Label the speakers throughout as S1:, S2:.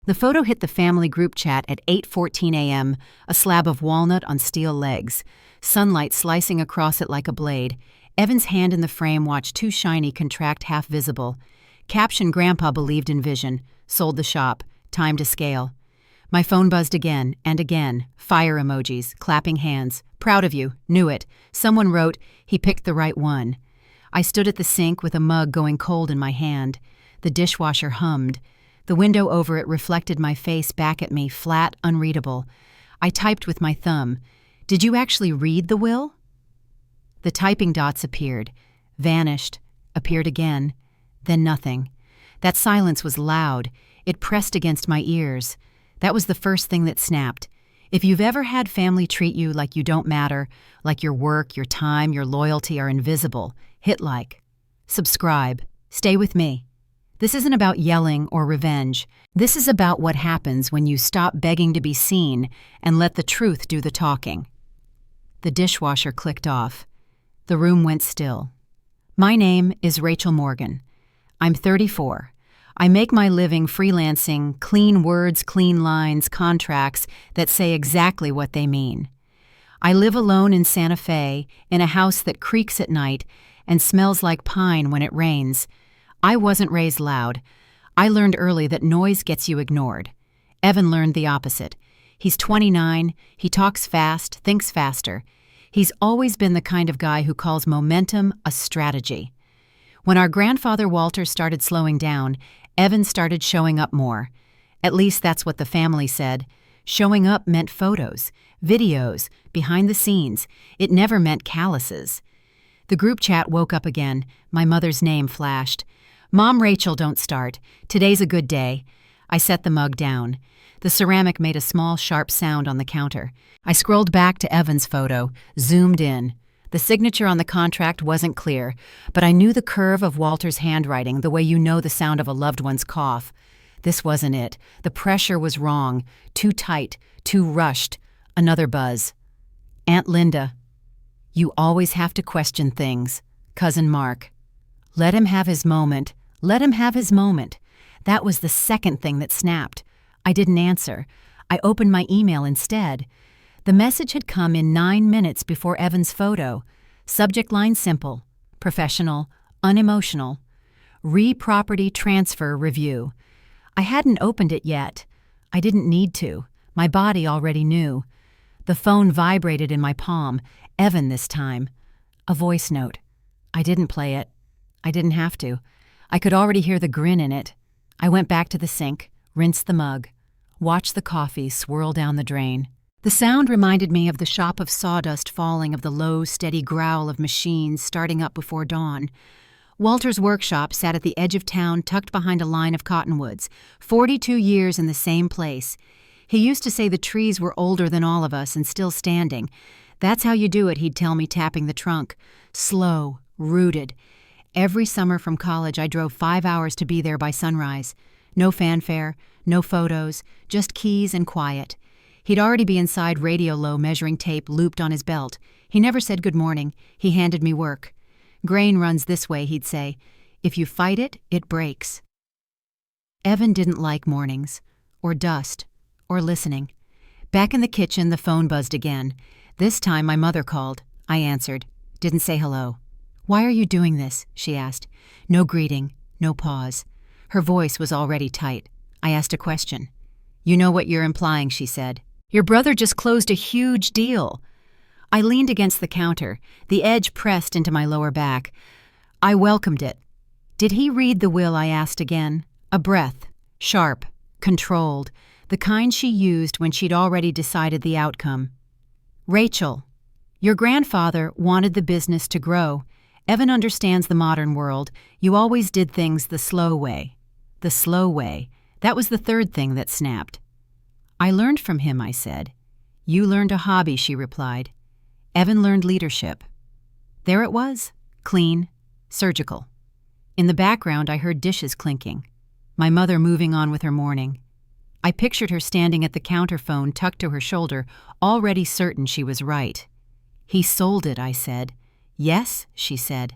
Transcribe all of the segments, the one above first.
S1: The photo hit the family group chat at 8:14 a.m., a slab of walnut on steel legs, sunlight slicing across it like a blade. Evan's hand in the frame watched too shiny contract half visible. Caption: Grandpa believed in vision, sold the shop, time to scale. My phone buzzed again and again. Fire emojis, clapping hands. Proud of you, knew it. Someone wrote, he picked the right one. I stood at the sink with a mug going cold in my hand. The dishwasher hummed. The window over it reflected my face back at me, flat, unreadable. I typed with my thumb. Did you actually read the will? The typing dots appeared, vanished, appeared again, then nothing. That silence was loud. It pressed against my ears. That was the first thing that snapped. If you've ever had family treat you like you don't matter, like your work, your time, your loyalty are invisible, hit like. Subscribe. Stay with me. This isn't about yelling or revenge. This is about what happens when you stop begging to be seen and let the truth do the talking. The dishwasher clicked off. The room went still. My name is Rachel Morgan. I'm 34. I make my living freelancing clean words, clean lines, contracts that say exactly what they mean. I live alone in Santa Fe in a house that creaks at night and smells like pine when it rains. I wasn't raised loud. I learned early that noise gets you ignored. Evan learned the opposite. He's 29, he talks fast, thinks faster. He's always been the kind of guy who calls momentum a strategy. When our grandfather Walter started slowing down, Evan started showing up more. At least that's what the family said. Showing up meant photos, videos, behind the scenes. It never meant calluses. The group chat woke up again. My mother's name flashed. Mom, Rachel, don't start. Today's a good day. I set the mug down. The ceramic made a small, sharp sound on the counter. I scrolled back to Evan's photo, zoomed in. The signature on the contract wasn't clear, but I knew the curve of Walter's handwriting, the way you know the sound of a loved one's cough. This wasn't it. The pressure was wrong. Too tight, too rushed. Another buzz. Aunt Linda. You always have to question things. Cousin Mark. Let him have his moment. Let him have his moment. That was the second thing that snapped. I didn't answer. I opened my email instead. The message had come in 9 minutes before Evan's photo. Subject line simple, professional, unemotional. Re-property transfer review. I hadn't opened it yet. I didn't need to. My body already knew. The phone vibrated in my palm. Evan this time. A voice note. I didn't play it. I didn't have to. I could already hear the grin in it. I went back to the sink, rinsed the mug, watched the coffee swirl down the drain. The sound reminded me of the shop of sawdust falling, of the low, steady growl of machines starting up before dawn. Walter's workshop sat at the edge of town, tucked behind a line of cottonwoods, 42 years in the same place. He used to say the trees were older than all of us and still standing. That's how you do it, he'd tell me, tapping the trunk. Slow, rooted. Every summer from college, I drove 5 hours to be there by sunrise. No fanfare, no photos, just keys and quiet. He'd already be inside radio low measuring tape looped on his belt. He never said good morning. He handed me work. Grain runs this way, he'd say. If you fight it, it breaks. Evan didn't like mornings, or dust, or listening. Back in the kitchen, the phone buzzed again. This time my mother called. I answered. Didn't say hello. Why are you doing this? She asked. No greeting, no pause. Her voice was already tight. I asked a question. You know what you're implying, she said. Your brother just closed a huge deal. I leaned against the counter, the edge pressed into my lower back. I welcomed it. Did he read the will? I asked again. A breath, sharp, controlled, the kind she used when she'd already decided the outcome. Rachel, your grandfather wanted the business to grow. Evan understands the modern world. You always did things the slow way. The slow way. That was the third thing that snapped. I learned from him, I said. You learned a hobby, she replied. Evan learned leadership. There it was, clean, surgical. In the background, I heard dishes clinking, my mother moving on with her morning. I pictured her standing at the counter phone tucked to her shoulder, already certain she was right. He sold it, I said. Yes, she said.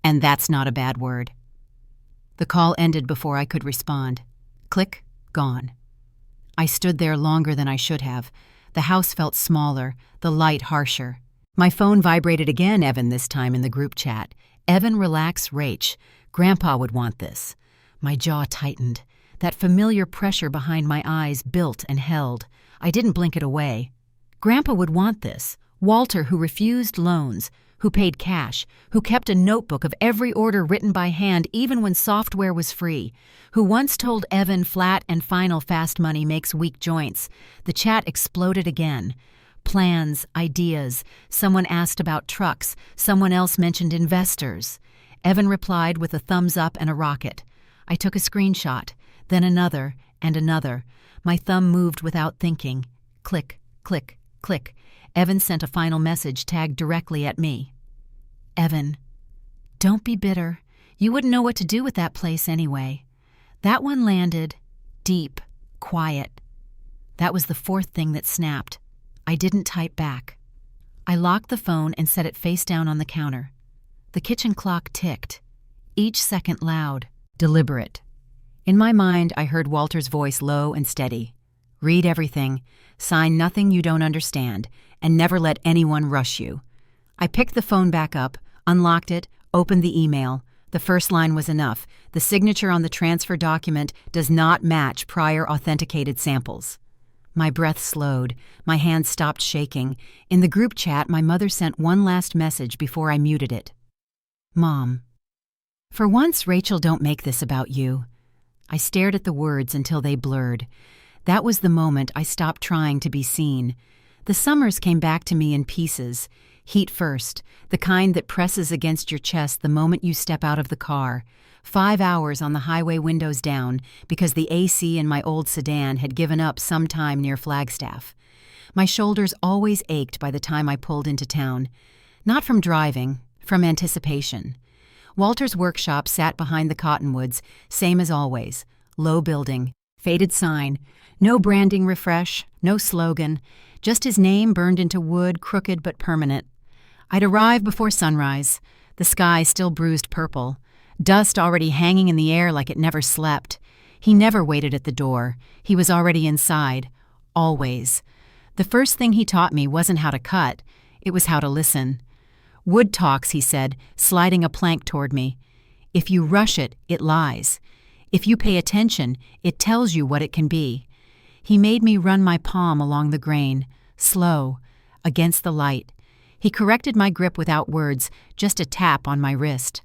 S1: And that's not a bad word. The call ended before I could respond. Click, gone. I stood there longer than I should have. The house felt smaller, the light harsher. My phone vibrated again, Evan this time in the group chat. Evan, relax, Rach. Grandpa would want this. My jaw tightened. That familiar pressure behind my eyes built and held. I didn't blink it away. Grandpa would want this. Walter, who refused loans, who paid cash, who kept a notebook of every order written by hand even when software was free, who once told Evan flat and final fast money makes weak joints. The chat exploded again. Plans, ideas. Someone asked about trucks. Someone else mentioned investors. Evan replied with a thumbs up and a rocket. I took a screenshot, then another and another. My thumb moved without thinking. Click, click, click. Evan sent a final message tagged directly at me. Evan, don't be bitter. You wouldn't know what to do with that place anyway. That one landed deep, quiet. That was the fourth thing that snapped. I didn't type back. I locked the phone and set it face down on the counter. The kitchen clock ticked, each second loud, deliberate. In my mind, I heard Walter's voice low and steady. Read everything, sign nothing you don't understand, and never let anyone rush you. I picked the phone back up, unlocked it, opened the email. The first line was enough. The signature on the transfer document does not match prior authenticated samples. My breath slowed. My hands stopped shaking. In the group chat, my mother sent one last message before I muted it. Mom. For once, Rachel, don't make this about you. I stared at the words until they blurred. That was the moment I stopped trying to be seen. The summers came back to me in pieces. Heat first, the kind that presses against your chest the moment you step out of the car. 5 hours on the highway, windows down, because the AC in my old sedan had given up sometime near Flagstaff. My shoulders always ached by the time I pulled into town. Not from driving, from anticipation. Walter's workshop sat behind the cottonwoods, same as always. Low building, faded sign, no branding refresh, no slogan, just his name burned into wood, crooked but permanent. I'd arrived before sunrise, the sky still bruised purple, dust already hanging in the air like it never slept. He never waited at the door. He was already inside. Always. The first thing he taught me wasn't how to cut, it was how to listen. Wood talks, he said, sliding a plank toward me. If you rush it, it lies. If you pay attention, it tells you what it can be. He made me run my palm along the grain, slow, against the light. He corrected my grip without words, just a tap on my wrist.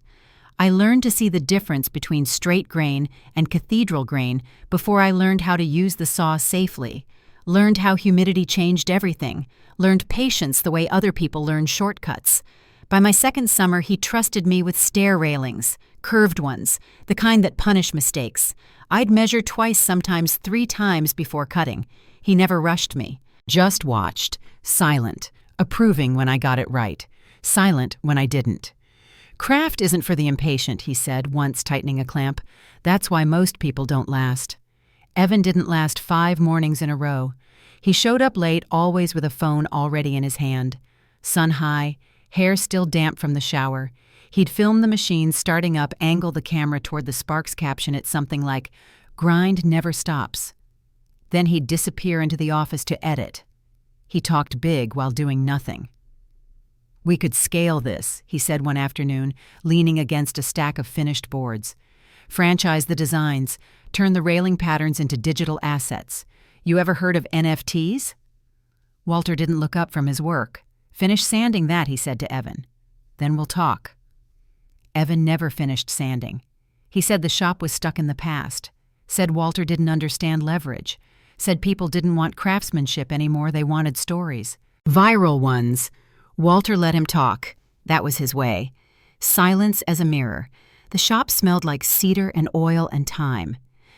S1: I learned to see the difference between straight grain and cathedral grain before I learned how to use the saw safely, learned how humidity changed everything, learned patience the way other people learn shortcuts. By my second summer, he trusted me with stair railings, curved ones, the kind that punish mistakes. I'd measure twice, sometimes 3 times before cutting. He never rushed me, just watched, silent, approving when I got it right, silent when I didn't. Craft isn't for the impatient, he said, once tightening a clamp. That's why most people don't last. Evan didn't last 5 mornings in a row. He showed up late, always with a phone already in his hand. Sun high, hair still damp from the shower. He'd film the machine starting up, angle the camera toward the Sparks caption at something like, "Grind never stops." Then he'd disappear into the office to edit. He talked big while doing nothing. "We could scale this," he said one afternoon, leaning against a stack of finished boards. "Franchise the designs, turn the railing patterns into digital assets. You ever heard of NFTs?" Walter didn't look up from his work. "Finish sanding that," he said to Evan. "Then we'll talk." Evan never finished sanding. He said the shop was stuck in the past, said Walter didn't understand leverage, said people didn't want craftsmanship anymore, they wanted stories. Viral ones. Walter let him talk. That was his way. Silence as a mirror. The shop smelled like cedar and oil and time.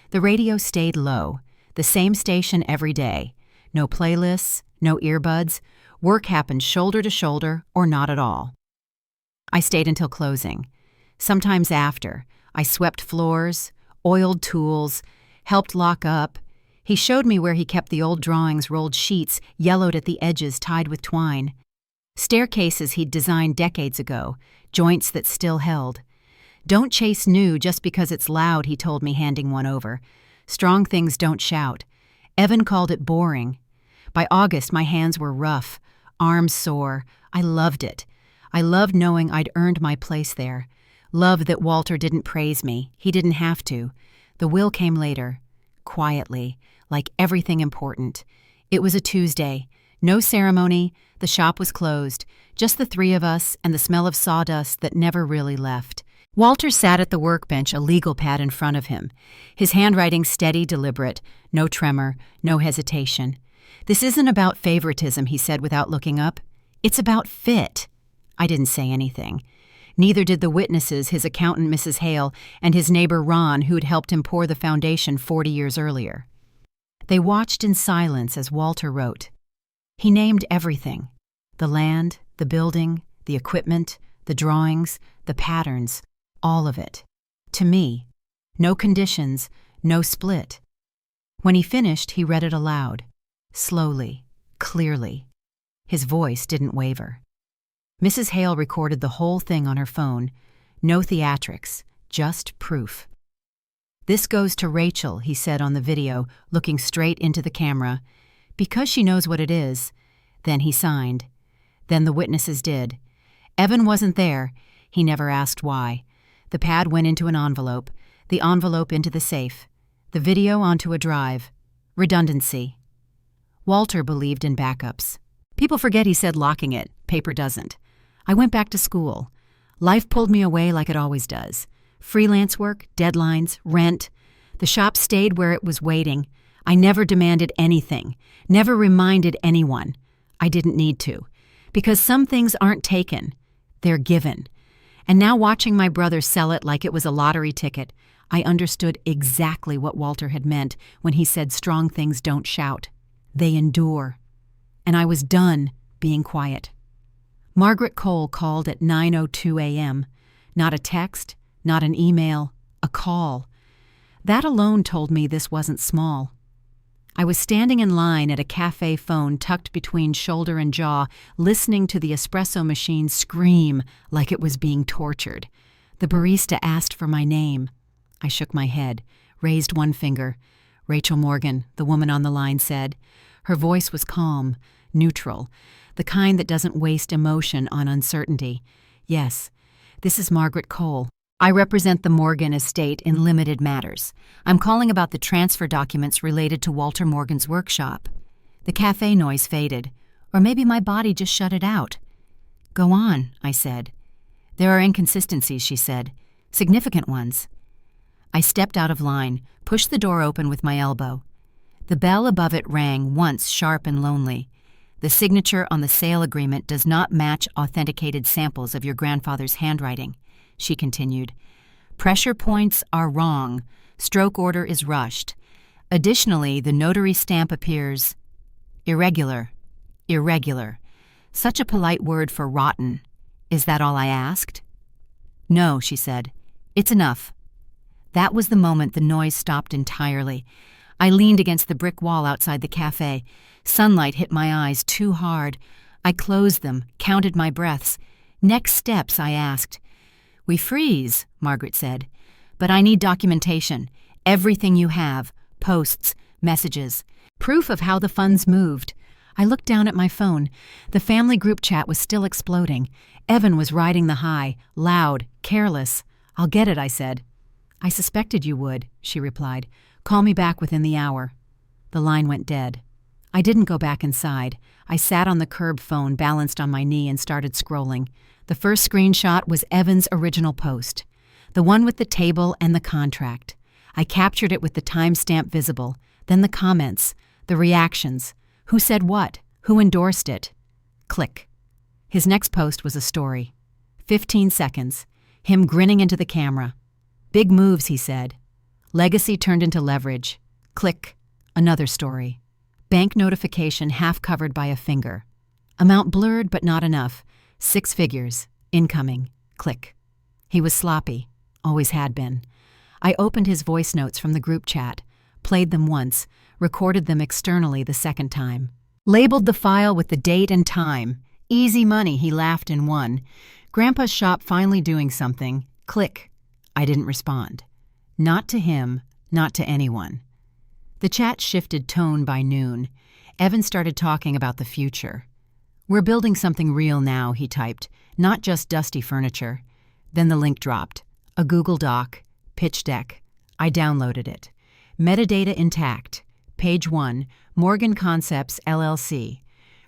S1: The radio stayed low. The same station every day. No playlists, no earbuds. Work happened shoulder to shoulder or not at all. I stayed until closing. Sometimes after, I swept floors, oiled tools, helped lock up. He showed me where he kept the old drawings, rolled sheets, yellowed at the edges, tied with twine. Staircases he'd designed decades ago, joints that still held. "Don't chase new just because it's loud," he told me, handing one over. "Strong things don't shout." Evan called it boring. By August, my hands were rough, arms sore. I loved it. I loved knowing I'd earned my place there. Loved that Walter didn't praise me. He didn't have to. The will came later, quietly, like everything important. It was a Tuesday. No ceremony. The shop was closed. Just the three of us and the smell of sawdust that never really left. Walter sat at the workbench, a legal pad in front of him. His handwriting steady, deliberate. No tremor, no hesitation. "This isn't about favoritism," he said without looking up. "It's about fit." I didn't say anything. Neither did the witnesses, his accountant, Mrs. Hale, and his neighbor, Ron, who'd helped him pour the foundation 40 years earlier. They watched in silence as Walter wrote. He named everything. The land, the building, the equipment, the drawings, the patterns, all of it. To me. No conditions, no split. When he finished, he read it aloud. Slowly, clearly. His voice didn't waver. Mrs. Hale recorded the whole thing on her phone. No theatrics, just proof. "This goes to Rachel," he said on the video, looking straight into the camera. "Because she knows what it is." Then he signed. Then the witnesses did. Evan wasn't there. He never asked why. The pad went into an envelope, the envelope into the safe, the video onto a drive. Redundancy. Walter believed in backups. People forget he said locking it. Paper doesn't. I went back to school. Life pulled me away like it always does. Freelance work, deadlines, rent. The shop stayed where it was waiting. I never demanded anything, never reminded anyone. I didn't need to. Because some things aren't taken. They're given. And now watching my brother sell it like it was a lottery ticket, I understood exactly what Walter had meant when he said strong things don't shout. They endure. And I was done being quiet. Margaret Cole called at 9:02 a.m. Not a text, not an email, a call. That alone told me this wasn't small. I was standing in line at a cafe phone tucked between shoulder and jaw, listening to the espresso machine scream like it was being tortured. The barista asked for my name. I shook my head, raised one finger. "Rachel Morgan," the woman on the line said. Her voice was calm, neutral, the kind that doesn't waste emotion on uncertainty. "Yes, this is Margaret Cole. I represent the Morgan estate in limited matters. I'm calling about the transfer documents related to Walter Morgan's workshop." The cafe noise faded. Or maybe my body just shut it out. "Go on," I said. "There are inconsistencies," she said. "Significant ones." I stepped out of line, pushed the door open with my elbow. The bell above it rang once, sharp and lonely. "The signature on the sale agreement does not match authenticated samples of your grandfather's handwriting," she continued. "Pressure points are wrong. Stroke order is rushed. Additionally, the notary stamp appears irregular. Irregular. Such a polite word for rotten. Is that all I asked?" "No," she said. "It's enough." That was the moment the noise stopped entirely. I leaned against the brick wall outside the cafe. Sunlight hit my eyes too hard. I closed them, counted my breaths. "Next steps," I asked. "We freeze," Margaret said. "But I need documentation. Everything you have. Posts, messages. Proof of how the funds moved." I looked down at my phone. The family group chat was still exploding. Evan was riding the high, loud, careless. "I'll get it," I said. "I suspected you would," she replied. "Call me back within the hour." The line went dead. I didn't go back inside. I sat on the curb phone, balanced on my knee, and started scrolling. The first screenshot was Evan's original post, the one with the table and the contract. I captured it with the timestamp visible, then the comments, the reactions, who said what, who endorsed it. Click. His next post was a story. 15 seconds, him grinning into the camera. "Big moves," he said. Legacy turned into leverage. Click. Another story. Bank notification half covered by a finger. Amount blurred but not enough. 6 figures. Incoming. Click. He was sloppy. Always had been. I opened his voice notes from the group chat, played them once, recorded them externally the second time. Labeled the file with the date and time. Easy money, he laughed and won. Grandpa's shop finally doing something. Click. I didn't respond. Not to him, not to anyone. The chat shifted tone by noon. Evan started talking about the future. "We're building something real now," he typed, "not just dusty furniture." Then the link dropped. A Google Doc, pitch deck. I downloaded it. Metadata intact. Page 1, Morgan Concepts, LLC.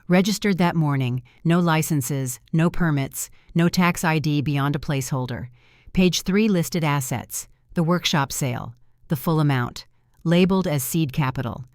S1: Registered that morning, no licenses, no permits, no tax ID beyond a placeholder. Page 3 listed assets, the workshop sale, the full amount, labeled as seed capital.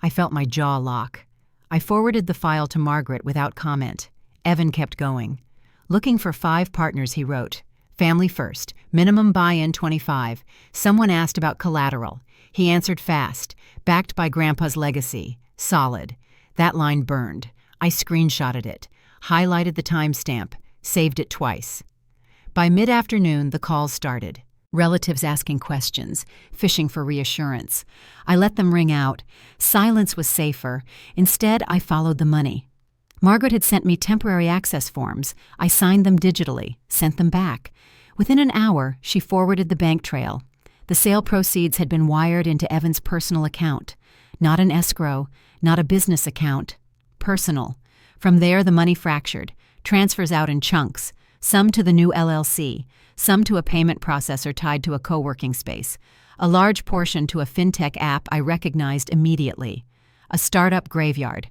S1: I felt my jaw lock. I forwarded the file to Margaret without comment. Evan kept going. Looking for 5 partners, he wrote. Family first, minimum buy-in 25. Someone asked about collateral. He answered fast, backed by Grandpa's legacy. Solid. That line burned. I screenshotted it, highlighted the timestamp, saved it twice. By mid-afternoon, the calls started. Relatives asking questions, fishing for reassurance. I let them ring out. Silence was safer. Instead, I followed the money. Margaret had sent me temporary access forms. I signed them digitally, sent them back. Within an hour, she forwarded the bank trail. The sale proceeds had been wired into Evan's personal account. Not an escrow, not a business account. Personal. From there, the money fractured. Transfers out in chunks. Some to the new LLC. Some to a payment processor tied to a co-working space. A large portion to a fintech app I recognized immediately. A startup graveyard.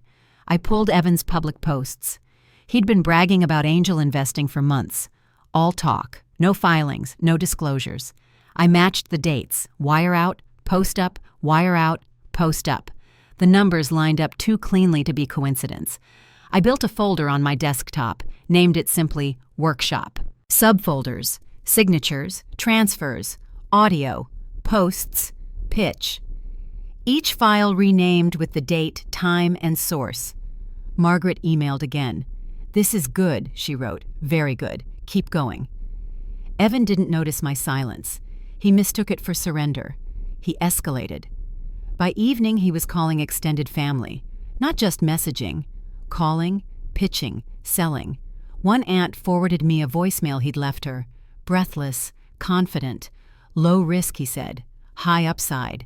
S1: I pulled Evan's public posts. He'd been bragging about angel investing for months. All talk. No filings, no disclosures. I matched the dates. Wire out, post up, wire out, post up. The numbers lined up too cleanly to be coincidence. I built a folder on my desktop, named it simply Workshop. Subfolders, signatures, transfers, audio, posts, pitch. Each file renamed with the date, time, and source. Margaret emailed again. "This is good," she wrote. "Very good. Keep going." Evan didn't notice my silence. He mistook it for surrender. He escalated. By evening, he was calling extended family. Not just messaging. Calling, pitching, selling. One aunt forwarded me a voicemail he'd left her. Breathless, confident. Low risk, he said. High upside.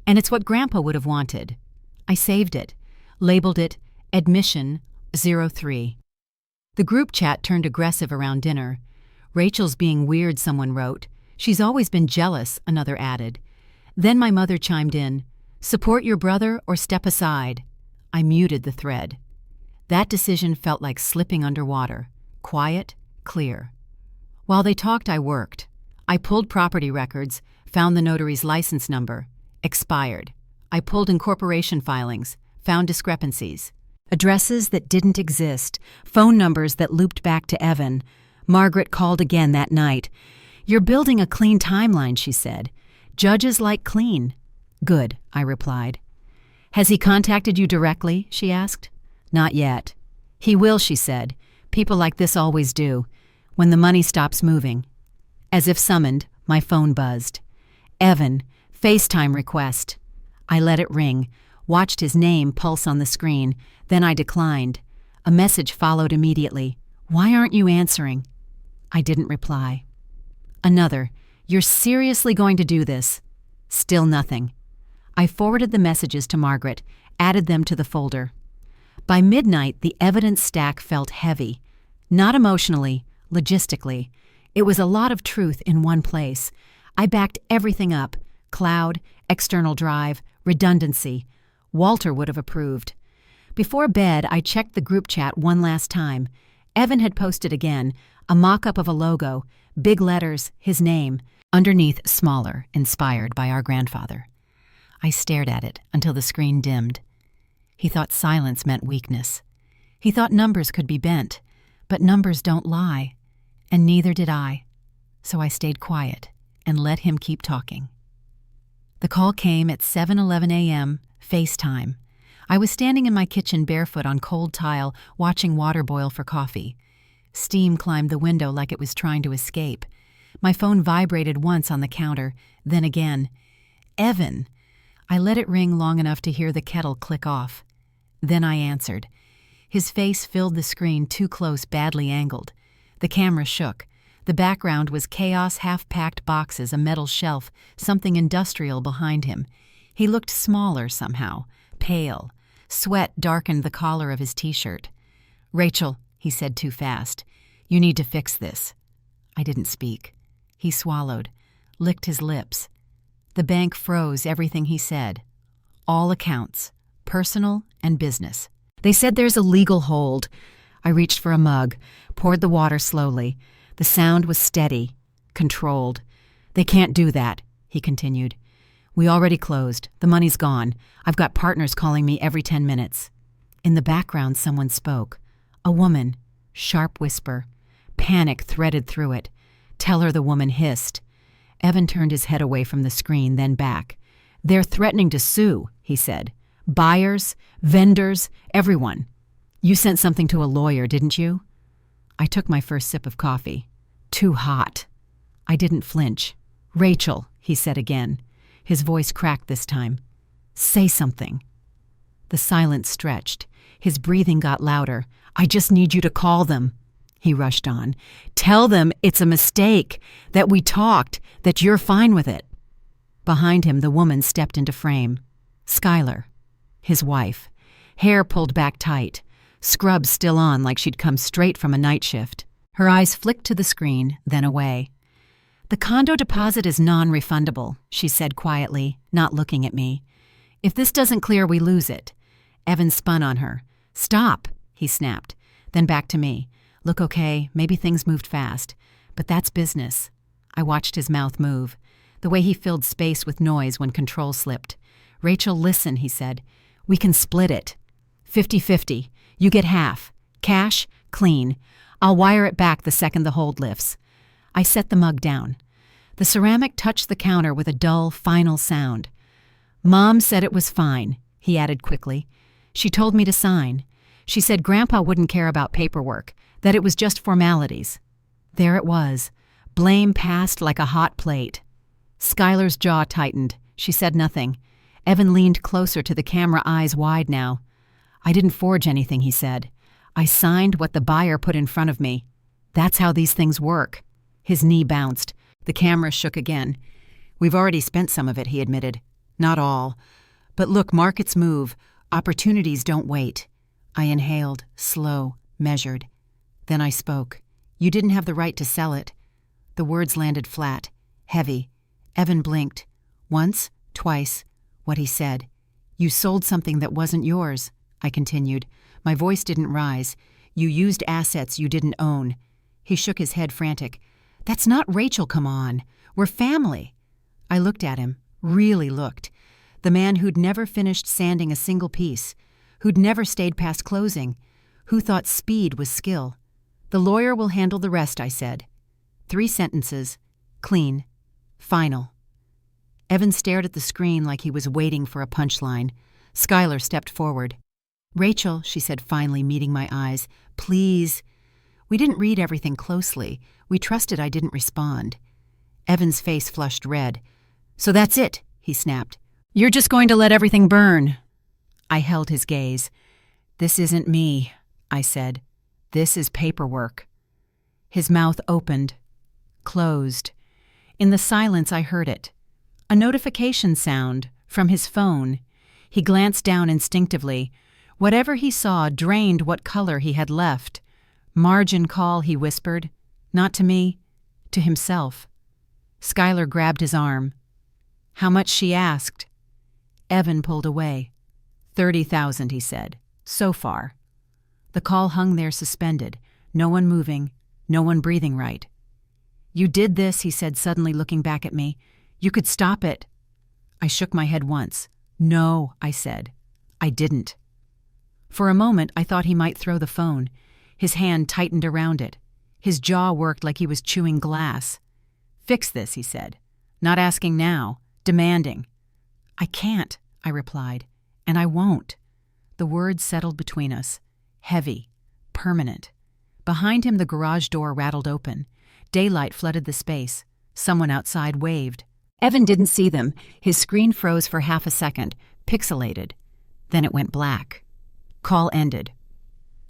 S1: And it's what Grandpa would have wanted. I saved it. Labeled it Admission 03. The group chat turned aggressive around dinner. "Rachel's being weird," someone wrote. "She's always been jealous," another added. Then my mother chimed in. "Support your brother or step aside." I muted the thread. That decision felt like slipping underwater. Quiet, clear. While they talked, I worked. I pulled property records, found the notary's license number. Expired. I pulled incorporation filings, found discrepancies. Addresses that didn't exist, phone numbers that looped back to Evan. Margaret called again that night. "You're building a clean timeline," she said. "Judges like clean." "Good," I replied. "Has he contacted you directly?" she asked. "Not yet." "He will," she said. "People like this always do. When the money stops moving." As if summoned, my phone buzzed. "Evan, FaceTime request." I let it ring, watched his name pulse on the screen, then I declined. A message followed immediately. "Why aren't you answering?" I didn't reply. Another. "You're seriously going to do this?" Still nothing. I forwarded the messages to Margaret, added them to the folder. By midnight, the evidence stack felt heavy. Not emotionally, logistically. It was a lot of truth in one place. I backed everything up. Cloud, external drive, redundancy. Walter would have approved. Before bed, I checked the group chat one last time. Evan had posted again, a mock-up of a logo, big letters, his name, underneath smaller, inspired by our grandfather. I stared at it until the screen dimmed. He thought silence meant weakness. He thought numbers could be bent, but numbers don't lie, and neither did I. So I stayed quiet and let him keep talking. The call came at 7:11 a.m., FaceTime. I was standing in my kitchen barefoot on cold tile, watching water boil for coffee. Steam climbed the window like it was trying to escape. My phone vibrated once on the counter, then again. "Evan!" I let it ring long enough to hear the kettle click off. Then I answered. His face filled the screen too close, badly angled. The camera shook. The background was chaos, half-packed boxes, a metal shelf, something industrial behind him. He looked smaller somehow, pale. Sweat darkened the collar of his t-shirt. "Rachel," he said too fast, "you need to fix this." I didn't speak. He swallowed, licked his lips. The bank froze everything he said. All accounts, personal and business. They said there's a legal hold. I reached for a mug, poured the water slowly. The sound was steady, controlled. "They can't do that," he continued. "We already closed. The money's gone. I've got partners calling me every 10 minutes. In the background, someone spoke. A woman, sharp whisper. Panic threaded through it. "Tell her," the woman hissed. Evan turned his head away from the screen, then back. "They're threatening to sue," he said. "Buyers, vendors, everyone. You sent something to a lawyer, didn't you?" I took my first sip of coffee. Too hot. I didn't flinch. "Rachel," he said again. His voice cracked this time. "Say something." The silence stretched. His breathing got louder. "I just need you to call them," he rushed on. "Tell them it's a mistake, that we talked, that you're fine with it." Behind him, the woman stepped into frame. Skylar, his wife. Hair pulled back tight. Scrubs still on like she'd come straight from a night shift. Her eyes flicked to the screen, then away. "The condo deposit is non-refundable," she said quietly, not looking at me. "If this doesn't clear, we lose it." Evan spun on her. "Stop," he snapped. Then back to me. "Look, okay, maybe things moved fast, but that's business." I watched his mouth move, the way he filled space with noise when control slipped. "Rachel, listen," he said. "We can split it. 50-50. You get half. Cash, clean. I'll wire it back the second the hold lifts." I set the mug down. The ceramic touched the counter with a dull, final sound. "Mom said it was fine," he added quickly. "She told me to sign. She said Grandpa wouldn't care about paperwork, that it was just formalities." There it was. Blame passed like a hot plate. Skylar's jaw tightened. She said nothing. Evan leaned closer to the camera, eyes wide now. "I didn't forge anything," he said. "I signed what the buyer put in front of me. That's how these things work." His knee bounced. The camera shook again. "We've already spent some of it," he admitted. "Not all. But look, markets move. Opportunities don't wait." I inhaled, slow, measured. Then I spoke. "You didn't have the right to sell it." The words landed flat, heavy. Evan blinked. Once, twice. What he said. "You sold something that wasn't yours," I continued. My voice didn't rise. "You used assets you didn't own." He shook his head, frantic. "That's not Rachel, come on. We're family." I looked at him, really looked. The man who'd never finished sanding a single piece, who'd never stayed past closing, who thought speed was skill. "The lawyer will handle the rest," I said. 3 sentences. Clean. Final. Evan stared at the screen like he was waiting for a punchline. Skylar stepped forward. "Rachel," she said finally, meeting my eyes, "please." We didn't read everything closely. We trusted I didn't respond. Evan's face flushed red. "So that's it," he snapped. "You're just going to let everything burn." I held his gaze. "This isn't me," I said. "This is paperwork." His mouth opened, closed. In the silence, I heard it. A notification sound from his phone. He glanced down instinctively. Whatever he saw drained what color he had left. "Margin call," he whispered. Not to me, to himself. Skylar grabbed his arm. "How much?" she asked. Evan pulled away. 30,000, he said. So far. The call hung there suspended. No one moving, no one breathing right. "You did this," he said, suddenly looking back at me. "You could stop it." I shook my head once. "No," I said. "I didn't." For a moment, I thought he might throw the phone. His hand tightened around it. His jaw worked like he was chewing glass. "Fix this," he said. "Not asking now, demanding." "I can't," I replied, "and I won't." The words settled between us, heavy, permanent. Behind him, the garage door rattled open. Daylight flooded the space. Someone outside waved. Evan didn't see them. His screen froze for half a second, pixelated. Then it went black. Call ended.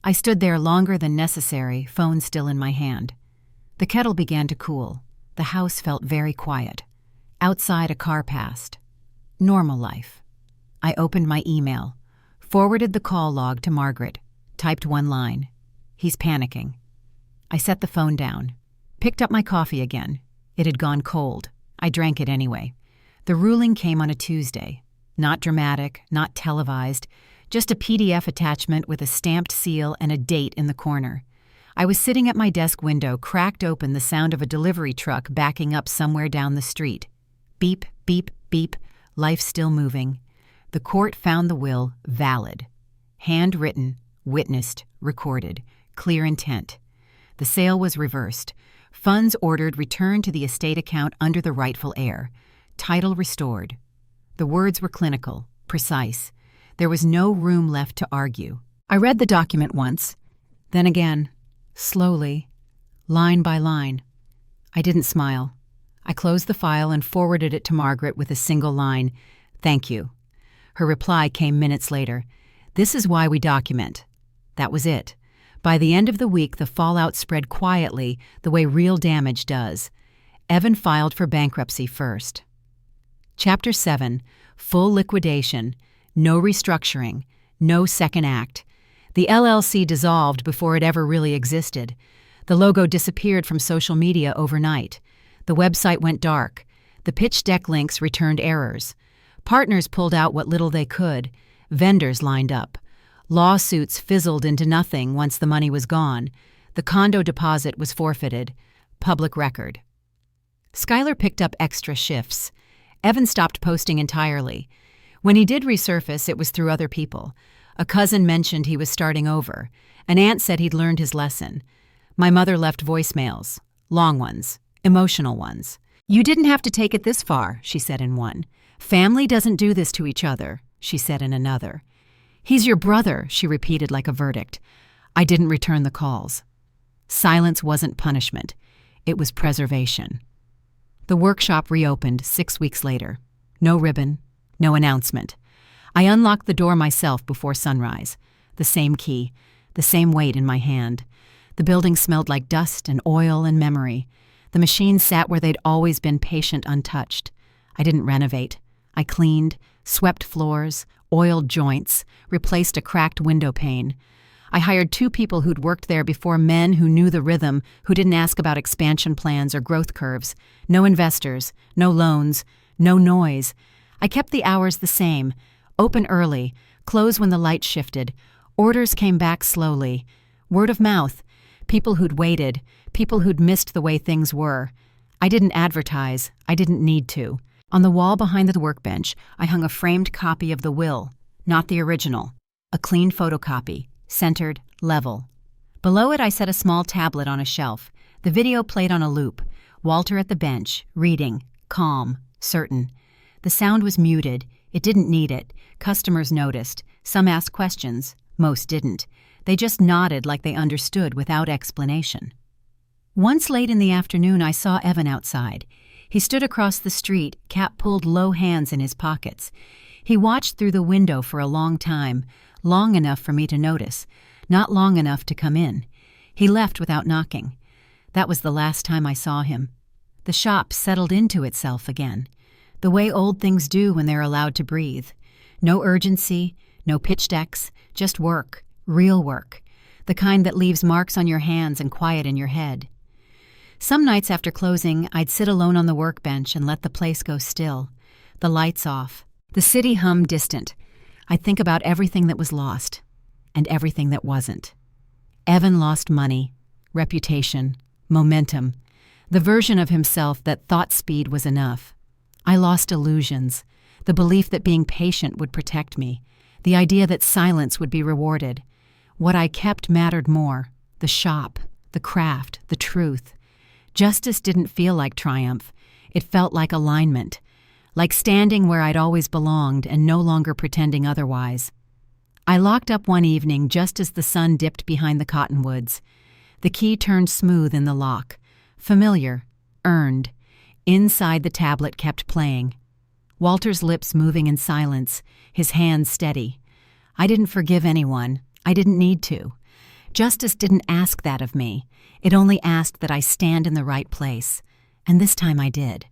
S1: I stood there longer than necessary, phone still in my hand. The kettle began to cool. The house felt very quiet. Outside, a car passed. Normal life. I opened my email, forwarded the call log to Margaret, typed one line. He's panicking. I set the phone down, picked up my coffee again. It had gone cold. I drank it anyway. The ruling came on a Tuesday. Not dramatic, not televised, just a PDF attachment with a stamped seal and a date in the corner. I was sitting at my desk window, cracked open, the sound of a delivery truck backing up somewhere down the street. Beep, beep, beep, life still moving. The court found the will valid. Handwritten, witnessed, recorded, clear intent. The sale was reversed. Funds ordered returned to the estate account under the rightful heir. Title restored. The words were clinical, precise. There was no room left to argue. I read the document once, then again, slowly, line by line. I didn't smile. I closed the file and forwarded it to Margaret with a single line, "Thank you." Her reply came minutes later. "This is why we document." That was it. By the end of the week, the fallout spread quietly, the way real damage does. Evan filed for bankruptcy first. Chapter 7. Full liquidation. No restructuring. No second act. The LLC dissolved before it ever really existed. The logo disappeared from social media overnight. The website went dark. The pitch deck links returned errors. Partners pulled out what little they could. Vendors lined up. Lawsuits fizzled into nothing once the money was gone. The condo deposit was forfeited. Public record. Skylar picked up extra shifts. Evan stopped posting entirely. When he did resurface, it was through other people. A cousin mentioned he was starting over. An aunt said he'd learned his lesson. My mother left voicemails. Long ones. Emotional ones. "You didn't have to take it this far," she said in one. "Family doesn't do this to each other," she said in another. "He's your brother," she repeated like a verdict. I didn't return the calls. Silence wasn't punishment. It was preservation. The workshop reopened 6 weeks later. No ribbon, no announcement. I unlocked the door myself before sunrise. The same key, the same weight in my hand. The building smelled like dust and oil and memory. The machines sat where they'd always been, patient, untouched. I didn't renovate. I cleaned, swept floors, oiled joints, replaced a cracked window pane. I hired 2 people who'd worked there before, men who knew the rhythm, who didn't ask about expansion plans or growth curves. No investors, no loans, no noise. I kept the hours the same. Open early, close when the light shifted. Orders came back slowly. Word of mouth. People who'd waited, people who'd missed the way things were. I didn't advertise. I didn't need to. On the wall behind the workbench, I hung a framed copy of the will, not the original. A clean photocopy, centered, level. Below it, I set a small tablet on a shelf. The video played on a loop. Walter at the bench, reading, calm, certain. The sound was muted. It didn't need it. Customers noticed. Some asked questions. Most didn't. They just nodded like they understood without explanation. Once late in the afternoon, I saw Evan outside. He stood across the street, cap pulled low, hands in his pockets. He watched through the window for a long time, long enough for me to notice, not long enough to come in. He left without knocking. That was the last time I saw him. The shop settled into itself again, the way old things do when they're allowed to breathe. No urgency, no pitch decks, just work, real work, the kind that leaves marks on your hands and quiet in your head. Some nights after closing, I'd sit alone on the workbench and let the place go still. The lights off. The city hummed distant. I'd think about everything that was lost and everything that wasn't. Evan lost money, reputation, momentum, the version of himself that thought speed was enough. I lost illusions, the belief that being patient would protect me, the idea that silence would be rewarded. What I kept mattered more, the shop, the craft, the truth. Justice didn't feel like triumph. It felt like alignment, like standing where I'd always belonged and no longer pretending otherwise. I locked up one evening just as the sun dipped behind the cottonwoods. The key turned smooth in the lock. Familiar, earned. Inside, the tablet kept playing. Walter's lips moving in silence, his hands steady. I didn't forgive anyone. I didn't need to. Justice didn't ask that of me. It only asked that I stand in the right place. And this time I did.